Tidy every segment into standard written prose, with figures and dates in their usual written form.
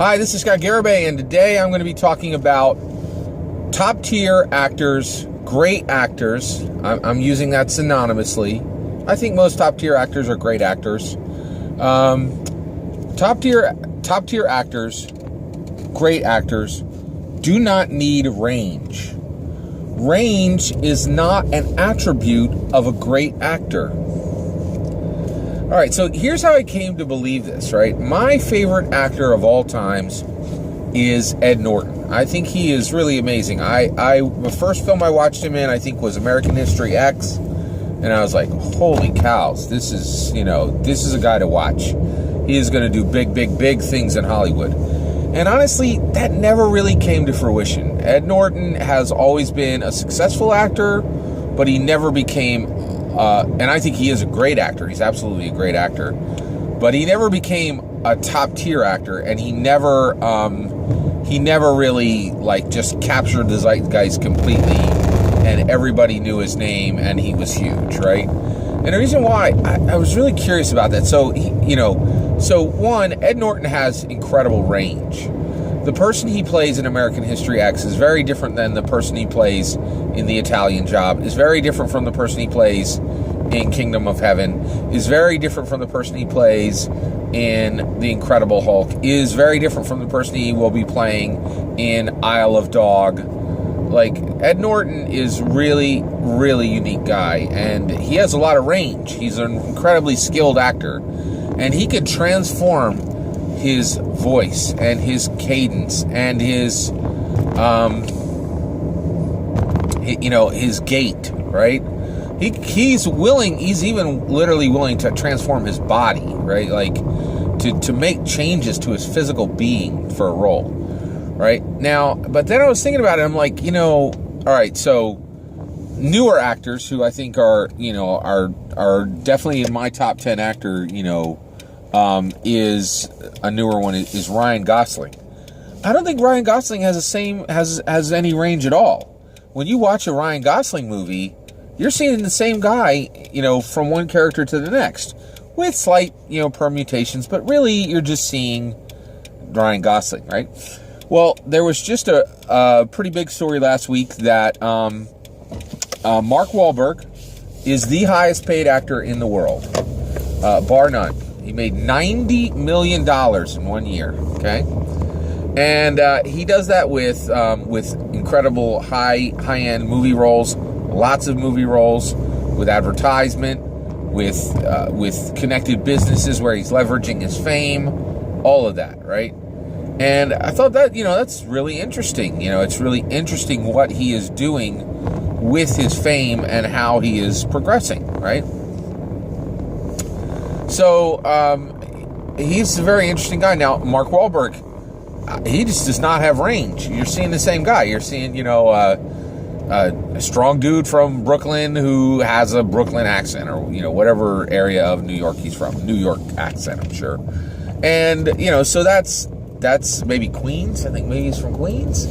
Hi, this is Scott Garibay, and today I'm going to be talking about top-tier actors, great actors. I'm using that synonymously. I think most top-tier actors are great actors. Top-tier actors, great actors, do not need range. Range is not an attribute of a great actor. All right, so here's how I came to believe this, right? My favorite actor of all times is Ed Norton. I think he is really amazing. The first film I watched him in, I think, was American History X, and I was like, holy cows, this is a guy to watch. He is going to do big things in Hollywood. And honestly, that never really came to fruition. Ed Norton has always been a successful actor, but he never became, and I think he is a great actor. He's absolutely a great actor. But he never became a top-tier actor, and he never really, just captured the zeitgeist completely, and everybody knew his name, and he was huge, right? And the reason why, I was really curious about that. So, one, Ed Norton has incredible range. The person he plays in American History X is very different than the person he plays in The Italian Job, is very different from the person he plays in Kingdom of Heaven, is very different from the person he plays in The Incredible Hulk, is very different from the person he will be playing in Isle of Dog. Ed Norton is really unique guy, and he has a lot of range. He's an incredibly skilled actor, and he could transform his voice and his cadence and his gait, right? He's even literally willing to transform his body, right? To make changes to his physical being for a role, right? Now, but then I was thinking about it, I'm like, all right, so newer actors who I think are definitely in my top 10 actor, is a newer one is Ryan Gosling. I don't think Ryan Gosling has any range at all. When you watch a Ryan Gosling movie, you're seeing the same guy, from one character to the next, with slight, permutations, but really you're just seeing Ryan Gosling, right? Well, there was just a pretty big story last week that Mark Wahlberg is the highest paid actor in the world, bar none. He made $90 million in 1 year, okay? And he does that with incredible high-end movie roles, lots of movie roles, with advertisement, with connected businesses where he's leveraging his fame, all of that, right? And I thought that, that's really interesting. It's really interesting what he is doing with his fame and how he is progressing, right? So, he's a very interesting guy. Now, Mark Wahlberg, he just does not have range. You're seeing the same guy. You're seeing, a strong dude from Brooklyn who has a Brooklyn accent, or, whatever area of New York he's from. New York accent, I'm sure. And, so that's maybe Queens. I think maybe he's from Queens.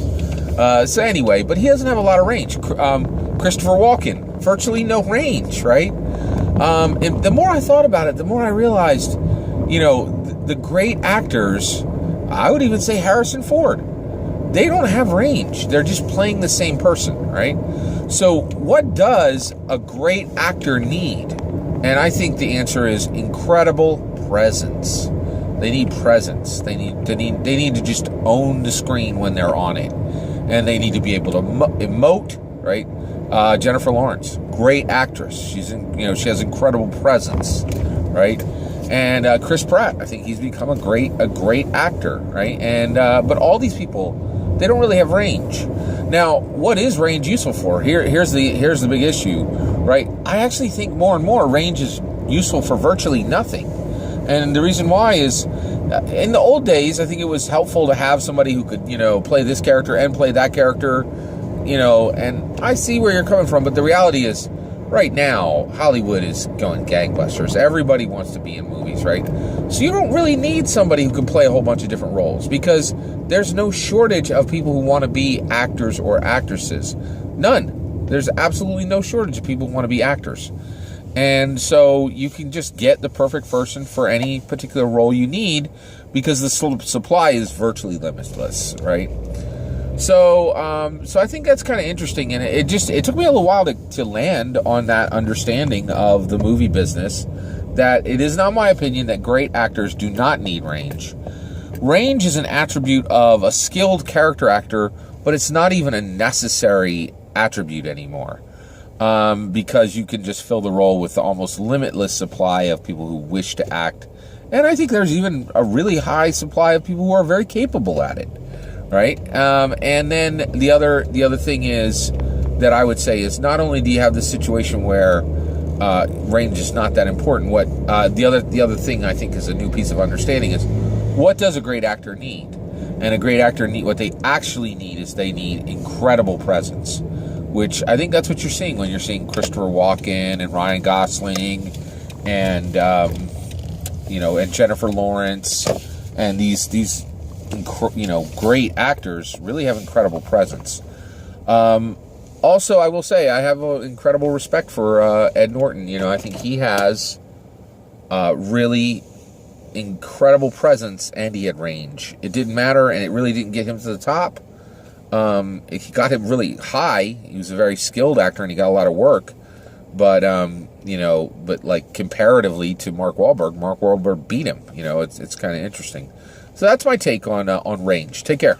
So anyway, but he doesn't have a lot of range. Christopher Walken, virtually no range, right? And the more I thought about it, the more I realized, the great actors, I would even say Harrison Ford, they don't have range. They're just playing the same person, right? So what does a great actor need? And I think the answer is incredible presence. They need presence. They need to just own the screen when they're on it. And they need to be able to emote, right? Jennifer Lawrence, great actress. She has incredible presence, right? And Chris Pratt, I think he's become a great actor, right? And but all these people, they don't really have range. Now, what is range useful for? Here's the big issue, right? I actually think more and more range is useful for virtually nothing. And the reason why is, in the old days, I think it was helpful to have somebody who could, play this character and play that character, and I see where you're coming from, but the reality is, right now, Hollywood is going gangbusters. Everybody wants to be in movies, right? So you don't really need somebody who can play a whole bunch of different roles, because there's no shortage of people who want to be actors or actresses. None. There's absolutely no shortage of people who want to be actors. And so you can just get the perfect person for any particular role you need, because the supply is virtually limitless, right? So, so I think that's kind of interesting, and it took me a little while to land on that understanding of the movie business, that it is not my opinion that great actors do not need range. Range is an attribute of a skilled character actor, but it's not even a necessary attribute anymore, because you can just fill the role with the almost limitless supply of people who wish to act. And I think there's even a really high supply of people who are very capable at it, right? And then the other thing is that I would say is, not only do you have this situation where range is not that important, what the other thing I think is a new piece of understanding is, what does a great actor need? And a great actor what they actually need is they need incredible presence, which I think that's what you're seeing when you're seeing Christopher Walken and Ryan Gosling and and Jennifer Lawrence, and these great actors really have incredible presence. Also, I will say I have an incredible respect for Ed Norton. I think he has really incredible presence, and he had range. It didn't matter, and it really didn't get him to the top. It got him really high. He was a very skilled actor, and he got a lot of work. But but like comparatively to Mark Wahlberg beat him. It's kind of interesting. So that's my take on range. Take care.